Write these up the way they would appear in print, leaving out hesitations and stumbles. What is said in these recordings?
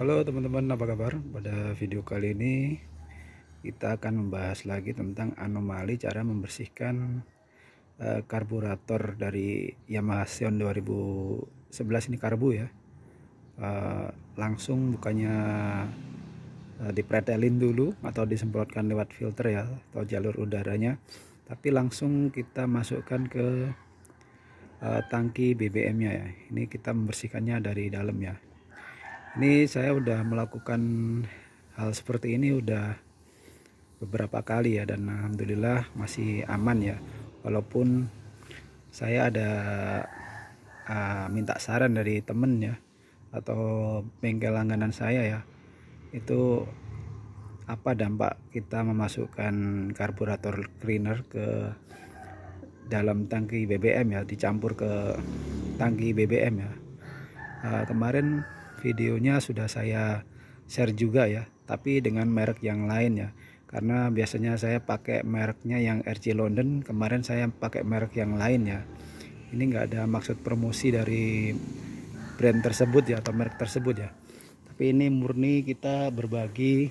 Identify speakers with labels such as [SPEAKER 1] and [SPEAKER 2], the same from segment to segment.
[SPEAKER 1] Halo teman-teman, apa kabar? Pada video kali ini kita akan membahas lagi tentang anomali cara membersihkan karburator dari Yamaha Xeon 2011 ini karbu ya. Langsung bukannya dipretelin dulu atau disemprotkan lewat filter ya atau jalur udaranya, tapi langsung kita masukkan ke tangki BBM-nya ya. Ini kita membersihkannya dari dalam ya. Ini saya udah melakukan hal seperti ini udah beberapa kali ya, dan alhamdulillah masih aman ya. Walaupun saya ada minta saran dari temen ya, atau bengkel langganan saya ya, itu apa dampak kita memasukkan karburator cleaner ke dalam tangki BBM ya, dicampur ke tangki BBM ya. Kemarin videonya sudah saya share juga ya, tapi dengan merek yang lain ya, karena biasanya saya pakai mereknya yang RC London. Kemarin saya pakai merek yang lain ya. Ini nggak ada maksud promosi dari brand tersebut ya, atau merek tersebut ya, tapi ini murni kita berbagi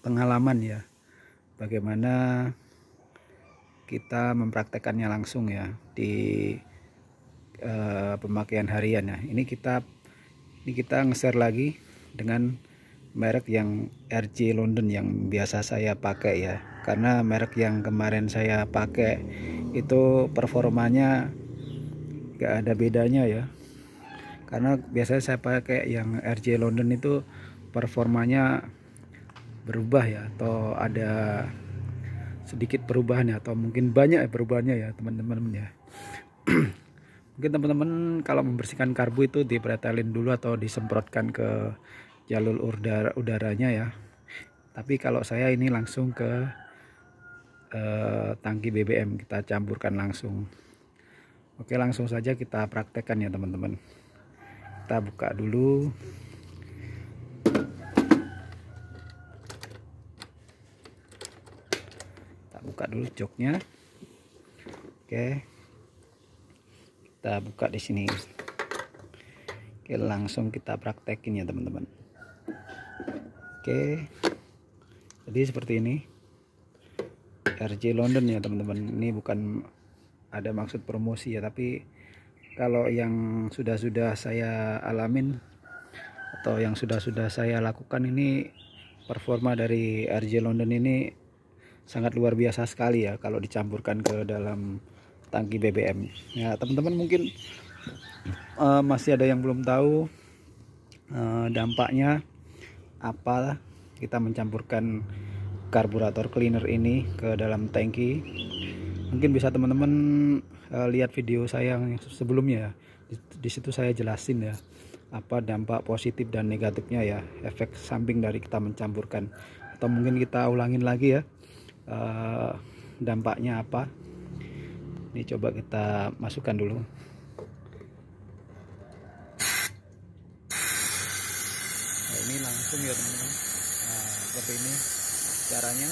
[SPEAKER 1] pengalaman ya, bagaimana kita mempraktekannya langsung ya di pemakaian harian ya. Ini kita nge-share lagi dengan merek yang RC London yang biasa saya pakai ya, karena merek yang kemarin saya pakai itu performanya gak ada bedanya ya, karena biasanya saya pakai yang RC London itu performanya berubah ya, atau ada sedikit perubahan ya, atau mungkin banyak perubahannya ya teman-teman ya. Mungkin teman-teman kalau membersihkan karbu itu dipretelin dulu atau disemprotkan ke jalur udaranya ya. Tapi kalau saya ini langsung ke tangki BBM, kita campurkan langsung. Oke, langsung saja kita praktekkan ya teman-teman. Kita buka dulu. Kita buka dulu joknya. Oke. Kita buka di sini. Oke, langsung kita praktekin ya teman-teman. Oke, jadi seperti ini RJ London ya teman-teman. Ini bukan ada maksud promosi ya, tapi kalau yang sudah saya alamin atau yang sudah saya lakukan, ini performa dari RJ London ini sangat luar biasa sekali ya kalau dicampurkan ke dalam tangki BBM ya. Teman-teman mungkin masih ada yang belum tahu dampaknya apa kita mencampurkan karburator cleaner ini ke dalam tangki. Mungkin bisa teman-teman lihat video saya yang sebelumnya ya. Di situ saya jelasin ya apa dampak positif dan negatifnya ya, efek samping dari kita mencampurkan. Atau mungkin kita ulangin lagi ya dampaknya apa. Ini coba kita masukkan dulu. Nah, ini langsung ya teman-teman. Nah, seperti ini caranya.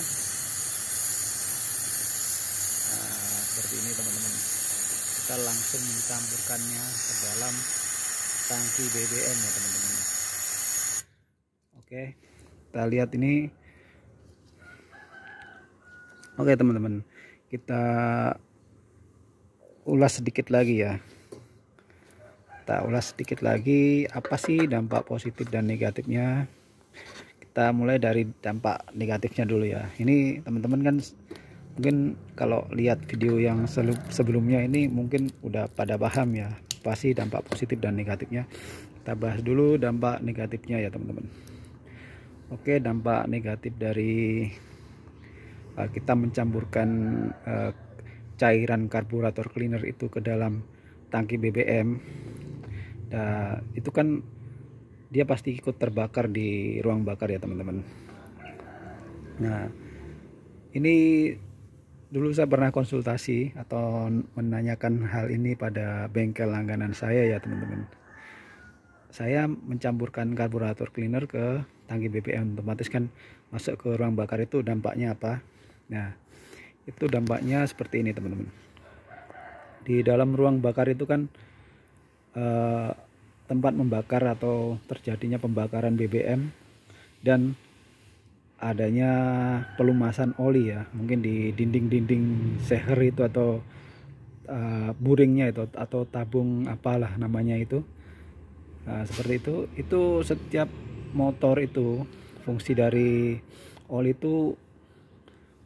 [SPEAKER 1] Nah, seperti ini teman-teman. Kita langsung mencampurkannya ke dalam tangki BBM ya teman-teman. Oke, kita lihat ini. Oke teman-teman, kita ulas sedikit lagi ya. Kita ulas sedikit lagi apa sih dampak positif dan negatifnya. Kita mulai dari dampak negatifnya dulu ya. Ini teman-teman kan mungkin kalau lihat video yang sebelumnya ini mungkin udah pada paham ya apa sih dampak positif dan negatifnya. Kita bahas dulu dampak negatifnya ya teman-teman. Oke, dampak negatif dari kita mencampurkan cairan karburator cleaner itu ke dalam tangki BBM. Nah, itu kan dia pasti ikut terbakar di ruang bakar ya teman-teman. Nah, ini dulu saya pernah konsultasi atau menanyakan hal ini pada bengkel langganan saya ya teman-teman. Saya mencampurkan karburator cleaner ke tangki BBM, otomatis kan masuk ke ruang bakar, itu dampaknya apa? Nah, itu dampaknya seperti ini teman-teman. Di dalam ruang bakar itu kan tempat membakar atau terjadinya pembakaran BBM dan adanya pelumasan oli ya, mungkin di dinding-dinding seher itu atau buringnya itu atau tabung apalah namanya itu. Nah, seperti itu setiap motor itu fungsi dari oli itu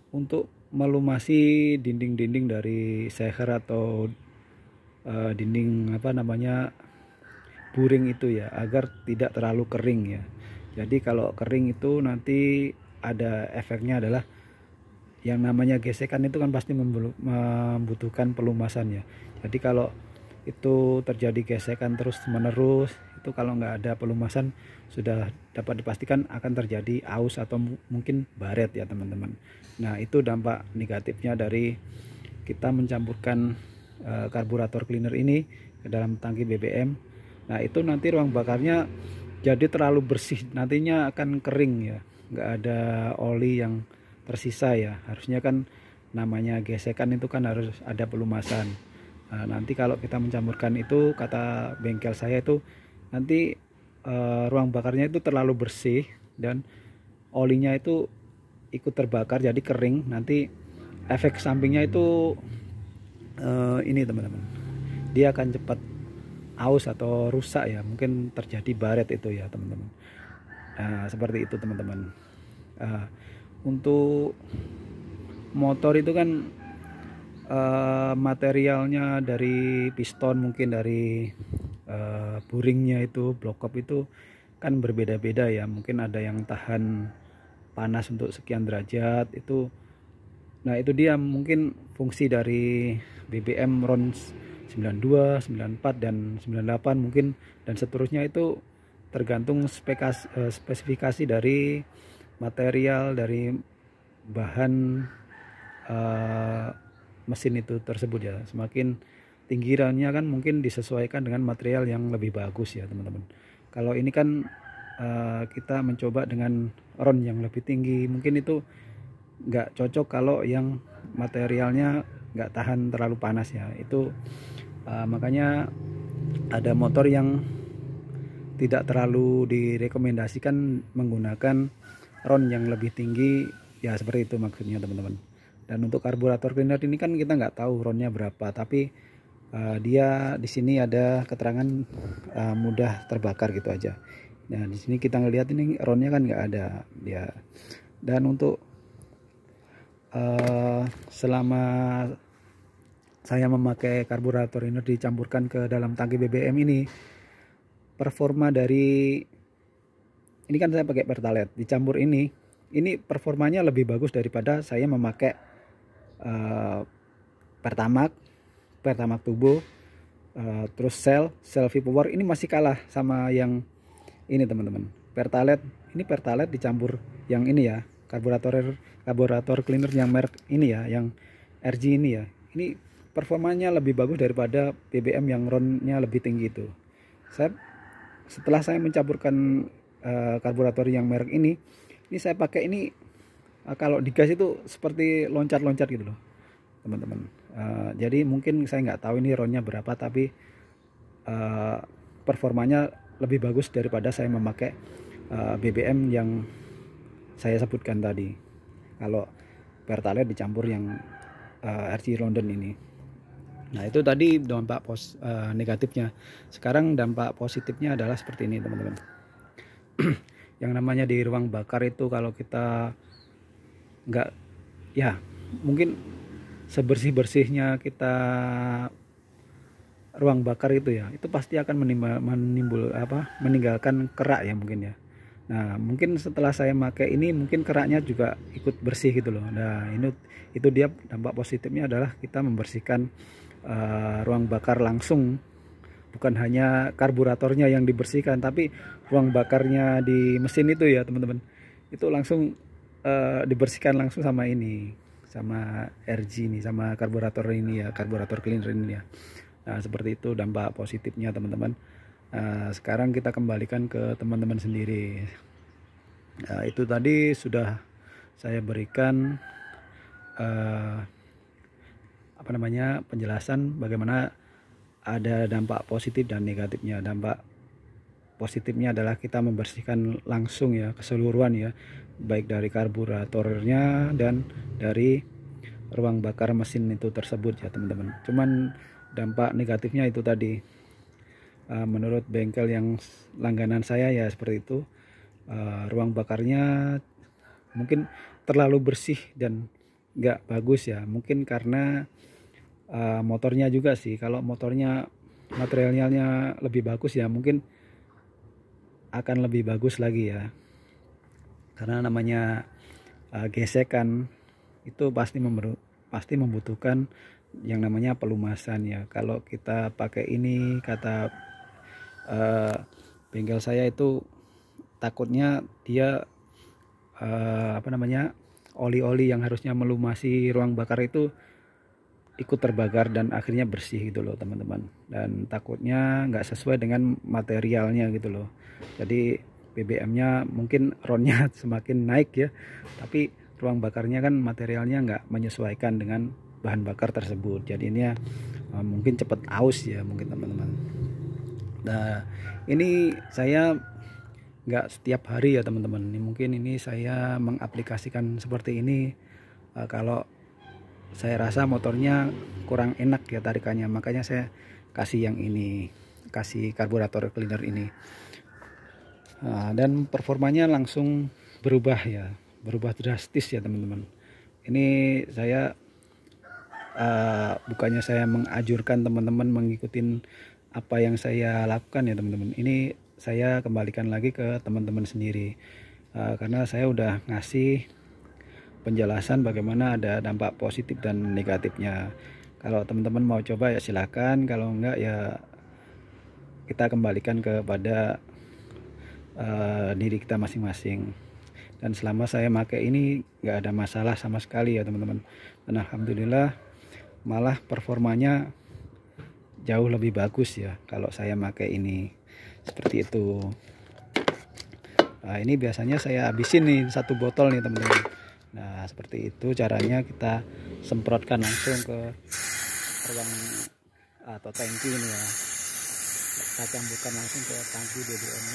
[SPEAKER 1] untuk melumasi dinding-dinding dari seher atau dinding apa namanya buring itu ya, agar tidak terlalu kering ya. Jadi kalau kering itu nanti ada efeknya adalah yang namanya gesekan itu kan pasti membutuhkan pelumasan ya. Jadi kalau itu terjadi gesekan terus menerus, itu kalau nggak ada pelumasan sudah dapat dipastikan akan terjadi aus atau mungkin baret ya teman-teman. Nah itu dampak negatifnya dari kita mencampurkan karburator cleaner ini ke dalam tangki BBM. Nah itu nanti ruang bakarnya jadi terlalu bersih, nantinya akan kering ya, nggak ada oli yang tersisa ya. Harusnya kan namanya gesekan itu kan harus ada pelumasan. Nah, nanti kalau kita mencampurkan itu, kata bengkel saya itu nanti ruang bakarnya itu terlalu bersih dan olinya itu ikut terbakar jadi kering. Nanti efek sampingnya itu ini teman-teman, dia akan cepat aus atau rusak ya, mungkin terjadi baret itu ya teman-teman. Nah seperti itu teman-teman. Untuk motor itu kan materialnya dari piston, mungkin dari buringnya itu, blok itu kan berbeda-beda ya. Mungkin ada yang tahan panas untuk sekian derajat itu. Nah itu dia mungkin fungsi dari BBM RON 92, 94 dan 98 mungkin, dan seterusnya itu tergantung spesifikasi dari material, dari bahan mesin itu tersebut ya. Semakin tinggi RON-nya kan mungkin disesuaikan dengan material yang lebih bagus ya teman-teman. Kalau ini kan kita mencoba dengan RON yang lebih tinggi, mungkin itu nggak cocok kalau yang materialnya nggak tahan terlalu panas ya. Itu makanya ada motor yang tidak terlalu direkomendasikan menggunakan RON yang lebih tinggi ya, seperti itu maksudnya teman-teman. Dan untuk karburator cleaner ini kan kita nggak tahu RON-nya berapa, tapi dia di sini ada keterangan mudah terbakar gitu aja. Nah di sini kita ngelihat ini RON-nya kan nggak ada ya. Dan untuk selama saya memakai karburator ini dicampurkan ke dalam tangki BBM ini, performa dari ini kan saya pakai Pertalite dicampur ini performanya lebih bagus daripada saya memakai Pertamax turbo, terus Shell V-Power. Ini masih kalah sama yang ini teman-teman. Pertalite dicampur yang ini ya, karburator cleaner yang merek ini ya, yang RG ini ya. Ini performanya lebih bagus daripada BBM yang RON-nya lebih tinggi itu. Setelah saya mencampurkan karburator yang merek ini saya pakai ini, kalau digas itu seperti loncat-loncat gitu loh teman-teman. Jadi mungkin saya nggak tahu ini RON-nya berapa, tapi performanya lebih bagus daripada saya memakai BBM yang saya sebutkan tadi. Kalau Pertalite dicampur yang RC London ini. Nah itu tadi dampak negatifnya. Sekarang dampak positifnya adalah seperti ini teman-teman. Yang namanya di ruang bakar itu, kalau kita nggak ya, mungkin sebersih-bersihnya kita ruang bakar itu ya, itu pasti akan meninggalkan kerak ya mungkin ya. Nah mungkin setelah saya pakai ini mungkin keraknya juga ikut bersih gitu loh. Nah itu dia dampak positifnya adalah kita membersihkan ruang bakar langsung, bukan hanya karburatornya yang dibersihkan, tapi ruang bakarnya di mesin itu ya teman-teman, itu langsung dibersihkan langsung sama ini, sama RG ini, sama karburator ini ya, karburator cleaner ini ya. Nah seperti itu dampak positifnya teman-teman. Sekarang kita kembalikan ke teman-teman sendiri. Nah, itu tadi sudah saya berikan penjelasan bagaimana ada dampak positif dan negatifnya. Dampak positifnya adalah kita membersihkan langsung ya, keseluruhan ya, baik dari karburatornya dan dari ruang bakar mesin itu tersebut ya teman-teman. Cuman dampak negatifnya itu tadi, menurut bengkel yang langganan saya ya seperti itu, ruang bakarnya mungkin terlalu bersih dan nggak bagus ya, mungkin karena motornya juga sih. Kalau motornya materialnya lebih bagus ya mungkin akan lebih bagus lagi ya, karena namanya gesekan itu pasti membutuhkan yang namanya pelumasan ya. Kalau kita pakai ini, kata bengkel saya itu takutnya dia oli-oli yang harusnya melumasi ruang bakar itu ikut terbakar dan akhirnya bersih gitu loh teman-teman, dan takutnya nggak sesuai dengan materialnya gitu loh. Jadi BBM-nya mungkin RON-nya semakin naik ya, tapi ruang bakarnya kan materialnya nggak menyesuaikan dengan bahan bakar tersebut, jadi ini mungkin cepat aus ya mungkin teman-teman. Nah ini saya nggak setiap hari ya teman-teman, mungkin ini saya mengaplikasikan seperti ini kalau saya rasa motornya kurang enak ya tarikannya, makanya saya kasih yang ini, kasih karburator cleaner ini. Dan performanya langsung berubah ya, berubah drastis ya teman-teman. Ini saya bukannya saya mengajurkan teman-teman mengikuti apa yang saya lakukan ya teman-teman, ini saya kembalikan lagi ke teman-teman sendiri, karena saya udah ngasih penjelasan bagaimana ada dampak positif dan negatifnya. Kalau teman-teman mau coba ya silakan, kalau enggak ya kita kembalikan kepada diri kita masing-masing. Dan selama saya pakai ini nggak ada masalah sama sekali ya teman-teman, dan alhamdulillah malah performanya jauh lebih bagus ya kalau saya pakai ini, seperti itu. Nah ini biasanya saya habisin nih 1 botol nih teman-teman. Nah seperti itu caranya, kita semprotkan langsung ke ruang atau tangki ini ya, kita campurkan langsung ke tangki BBM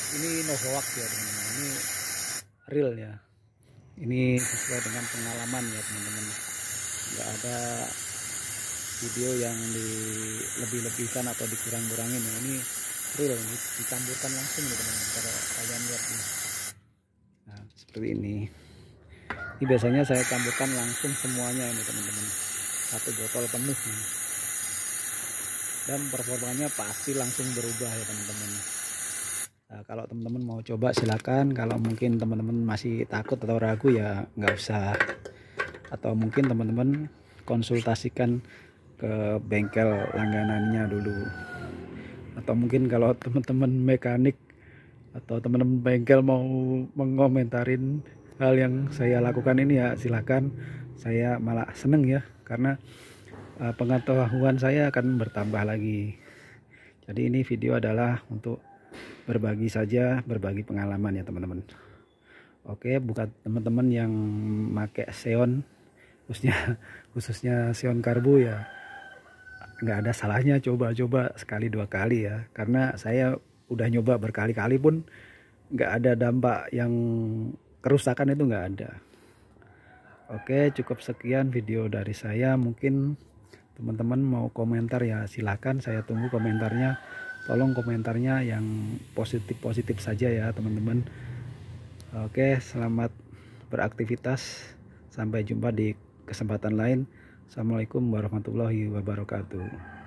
[SPEAKER 1] ini no hoax ya teman-teman, ini real ya, ini sesuai dengan pengalaman ya teman-teman, nggak ada video yang dilebih-lebihkan atau dikurang-kurangin ya, ini real, dicampurkan langsung ya teman-teman. Kalau kalian lihat nih, nah seperti ini biasanya saya campurkan langsung semuanya ini teman-teman, 1 botol penuh nih. Dan performanya pasti langsung berubah ya teman-teman. Nah, kalau teman-teman mau coba silakan, kalau mungkin teman-teman masih takut atau ragu ya nggak usah, atau mungkin teman-teman konsultasikan ke bengkel langganannya dulu, atau mungkin kalau teman-teman mekanik atau teman-teman bengkel mau mengomentarin hal yang saya lakukan ini ya silakan, saya malah seneng ya, karena pengetahuan saya akan bertambah lagi. Jadi ini video adalah untuk berbagi saja, berbagi pengalaman ya teman-teman. Oke, buat teman-teman yang pakai Xeon, khususnya Xeon Karbu ya, nggak ada salahnya coba-coba sekali 2 kali ya, karena saya udah nyoba berkali-kali pun nggak ada dampak yang kerusakan, itu nggak ada. Oke, cukup sekian video dari saya. Mungkin teman-teman mau komentar ya silakan, saya tunggu komentarnya. Tolong komentarnya yang positif-positif saja ya teman-teman. Oke, selamat beraktivitas, sampai jumpa di kesempatan lain. Assalamualaikum warahmatullahi wabarakatuh.